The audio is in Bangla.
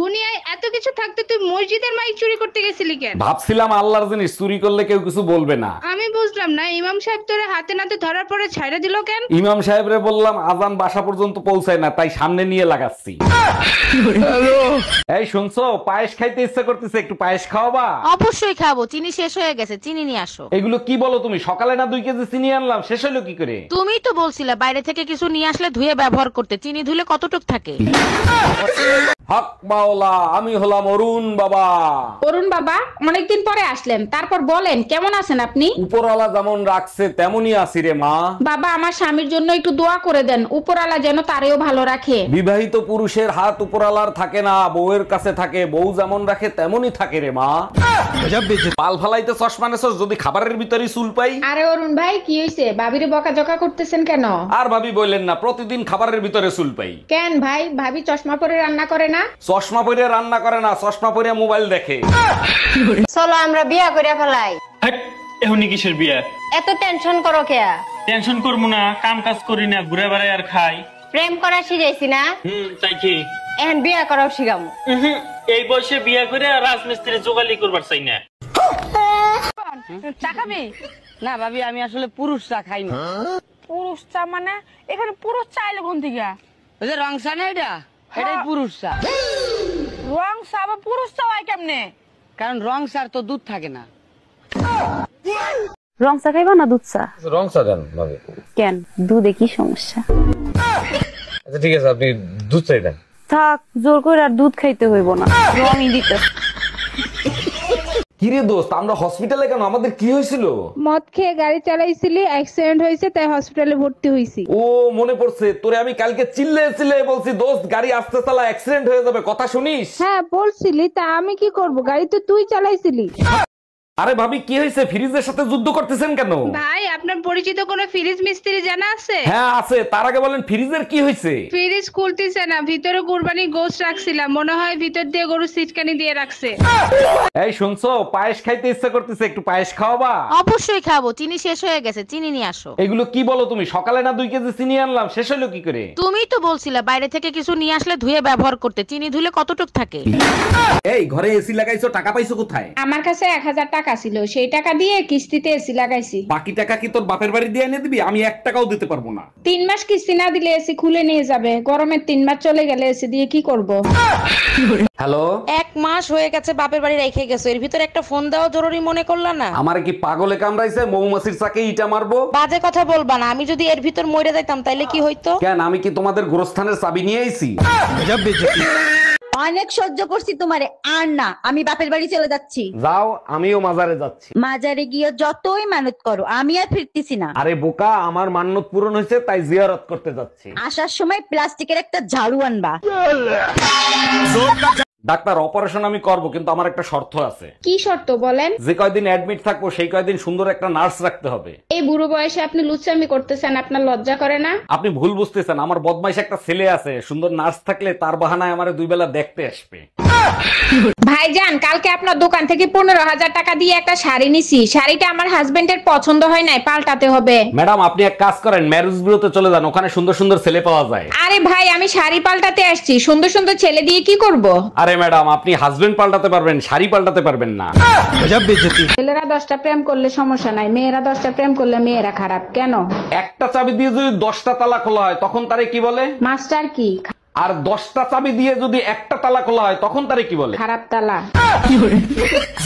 দুনিয়ায় এত কিছু থাকতে তুই মসজিদের মাইক চুরি করতে গেছিলি কেন? ভাবছিলাম আল্লাহর জিনিস চুরি করলে কেউ কিছু বলবে না। আমি বুঝলাম না, ইমাম সাহেব তোরে হাতে নাতে ধরার পরে ছাইড়া দিল কেন? ইমাম সাহেবরে বললাম আজান বাসা পর্যন্ত পৌঁছায় না, তাই সামনে নিয়ে লাগাচ্ছি। এই শুনছো, পায়েস খাইতে ইচ্ছা করতেছে, একটু পায়েস খাওয়াবা? অবশ্যই খাবো, চিনি শেষ হয়ে গেছে, চিনি নিয়ে আসো। এগুলো কি বলো তুমি? সকালে না 2 কেজি চিনি আনলাম, শেষ হলো কি করে? তুমিই তো বলছিলে বাইরে থেকে কিছু নিয়ে আসলে ধুয়ে ব্যবহার করতে, চিনি ধুলে কতটুক থাকে। হক মাওলা, আমি হলাম অরুণ বাবা। অরুণ বাবা, অনেকদিন পরে আসলেন, তারপর বলেন কেমন আছেন আপনি? উপরওয়ালা যেমন রাখছে তেমনই আছি রে মা। বাবা, আমার স্বামীর জন্য একটু দোয়া করে দেন, উপরওয়ালা যেন তারেও ভালো রাখে। বিবাহিত পুরুষের হাত উপরওয়ালার থাকে না, বউয়ের কাছে থাকে। বউ যেমন রাখে তেমনই থাকে রে মা। পাল ফালাইতে চশমা নেছস, যদি খাবারের ভিতরে চুল পাই। আরে অরুণ ভাই, কি হয়েছে? ভাবিরে বকাঝকা করতেছেন কেন? আর ভাবি বললেন না, প্রতিদিন খাবারের ভিতরে চুল পাই। কেন ভাই, ভাবি চশমা পরে রান্না করে না? চশমা পরে রান্না করে না, চশমা পরে মোবাইল দেখে। চলো আমরা বিয়া করে ফেলাই। এখনই কিসের বিয়া? এত টেনশন করো কে? টেনশন করবো না, কাম কাজ করি না, ঘুরে বেড়াই আর খাই। প্রেম করা শিখাইছি না, তাই কি এখন বিয়া করাও শিখামু। এই বয়সে বিয়া করে আর রাজমিস্ত্রি জোগালি করবার চাই না। চা খাবি? না ভাবি, আমি আসলে পুরুষ চা খাই না। পুরুষ চা মানে? এখানে পুরুষ চা এলো কোন থেকে? ওই যে রং চা না, এটাই পুরুষ চা। রং চা আবার পুরুষ চা হয় কেমনে? কারণ রং চার তো দুধ থাকে না। রং চা খাইবা না দুধ চা? রং চা দেন ভাবি। কেন, দুধে কি সমস্যা? আচ্ছা ঠিক আছে, আপনি দুধ চাই দেন। থাক, জোর করে আর দুধ খাইতে হইব না, রঙই দিতে। কিরে দোস্ত, আমরা হসপিটালে কেন? আমাদের কি হয়েছিল? মদ খেয়ে গাড়ি চালাইছিলি, অ্যাক্সিডেন্ট হয়েছে, তাই হসপিটালে ভর্তি হইছি। ও মনে পড়ছে, তোরে আমি কালকে চিল্লে বলছি দোস্ত গাড়ি আস্তে চালা, অ্যাক্সিডেন্ট হয়ে যাবে, কথা শুনিস? হ্যাঁ বলছিলি, তা আমি কি করব? গাড়ি তো তুই চালাইছিলি। আরে ভাবি, কি হয়েছে? ফ্রিজের সাথে যুদ্ধ করতেছেন কেন? ভাই, আপনার পরিচিত কোনো ফ্রিজ মিস্ত্রি জানা আছে? হ্যাঁ আছে, তার আগে বলেন ফ্রিজের কি হয়েছে? ফ্রিজ খুলতেছে না, ভিতরে কুরবানি গোশত রাখছিলাম, মনে হয় ভিতর দিয়ে গরু সিটকানি দিয়ে রাখছে। এই শুনছো, পায়েস খাইতে ইচ্ছা করতেছে, একটু পায়েস খাওয়াবা? অবশ্যই খাবো, চিনি শেষ হয়ে গেছে, চিনি নিয়ে আসো। এগুলো কি বলো তুমি? সকালে না 2 কেজি চিনি আনলাম, শেষ হলো কি করে? তুমিই তো বলছিলে বাইরে থেকে কিছু নিয়ে আসলে ধুয়ে ব্যবহার করতে, চিনি ধুলে কতটুক থাকে। এই ঘরে এসি লাগাইছো, টাকা পাইছো কোথায়? আমার কাছে 1000 টাকা ছিল, সেই টাকা দিয়ে কিস্তিতে এসি লাগাইছি। বাকি টাকা কি তোর বাপের বাড়ি দিয়ে এনে দিবি? আমি 1 টাকাও দিতে পারবো না। 3 মাস কিস্তি না দিলে এসি খুলে নিয়ে যাবে, গরমের 3 মাস চলে গেলে এসি দিয়ে কি করব? হ্যালো, 1 মাস হয়ে গেছে বাপের বাড়ি রেখে গেছো, এর ভিতরে একটা ফোন দেওয়া জরুরি মনে করলা না? আমার কি পাগলে কামড়াইছে? মৌমাছির চাকে ইটা মারবো? বাজে কথা বলবা না, আমি যদি এর ভিতর মরে যাইতাম তাইলে কি হইতো? কেন, আমি কি তোমাদের গোরস্থানের চাবি নিয়ে আইছি? অনেক সহ্য করছি তোমারে, আর না, আমি বাপের বাড়ি চলে যাচ্ছি। যাও, আমিও মাজারে যাচ্ছি। মাজারে গিয়ে যতই মানত করো, আমি আর ফিরতেছি না। আরে বোকা, আমার মান্যত পূরণ হয়েছে, তাই জিয়ারত করতে যাচ্ছি। আসার সময় প্লাস্টিকের একটা ঝাড়ু আনবা। ডাক্তার, অপারেশন আমি করব, কিন্তু আমার একটা শর্ত আছে। কি শর্ত বলেন? যে কয়দিন অ্যাডমিট থাকবো সেই কয়দিন সুন্দর একটা নার্স রাখতে হবে। এই বুড়ো বয়সে আপনি লুচ্চামি করতেছেন, আপনার লজ্জা করে না? আপনি ভুল বুঝতেছেন, আমার বদমাইশ একটা ছেলে আছে, সুন্দর নার্স থাকলে তার বাহানায় আমারে 2 বেলা দেখতে আসবে। ভাইজান, কালকে আপনার দোকান থেকে 15,000 টাকা দিয়ে একটা শাড়ি নিছি, শাড়িটা আমার হাজবেন্ডের পছন্দ হয় নাই, পাল্টাতে হবে। ম্যাডাম, আপনি এক কাজ করেন, ম্যারেজ বিউরোতে চলে যান, ওখানে সুন্দর সুন্দর ছেলে পাওয়া যায়। আরে ভাই, আমি শাড়ি পাল্টাতে আসছি, সুন্দর সুন্দর ছেলে দিয়ে কি করব? আরে ম্যাডাম, আপনি হাজবেন্ড পাল্টাতে পারবেন, শাড়ি পাল্টাতে পারবেন না। ছেলেরা 10টা প্রেম করলে সমস্যা নাই, মেয়েরা 10টা প্রেম করলে মেয়েরা খারাপ কেন? একটা চাবি দিয়ে যদি 10টা তালা খোলা হয় তখন তারে কি বলে? মাস্টার কি? আর 10টা চাবি দিয়ে যদি একটা তালা খোলা হয় তখন তারে কি বলে? খারাপ তালা।